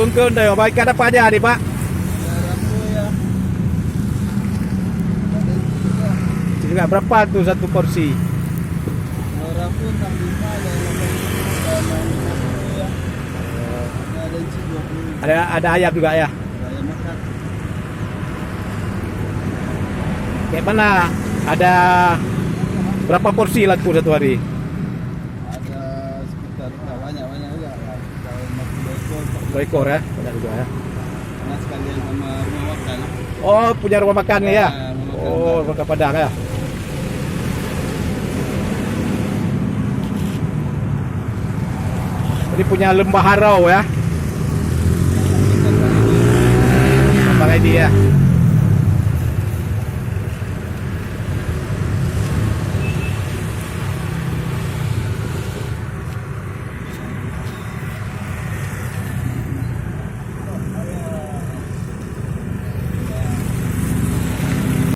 Bungkus deh, Pak. Ikan apa aja nih, Pak? Juga berapa tuh satu porsi? Ada ayam juga ya? Kayak mana? Ada berapa porsi laku satu hari? Ada sekitar banyak juga. 2 ekor ya? Banyak juga ya? Karena sekalian sama rumah makan. Oh, punya rumah makan nih ya? Rumah makan. Oh, makan Padang ya? Ini punya lembah harau ya? Apa ini ya?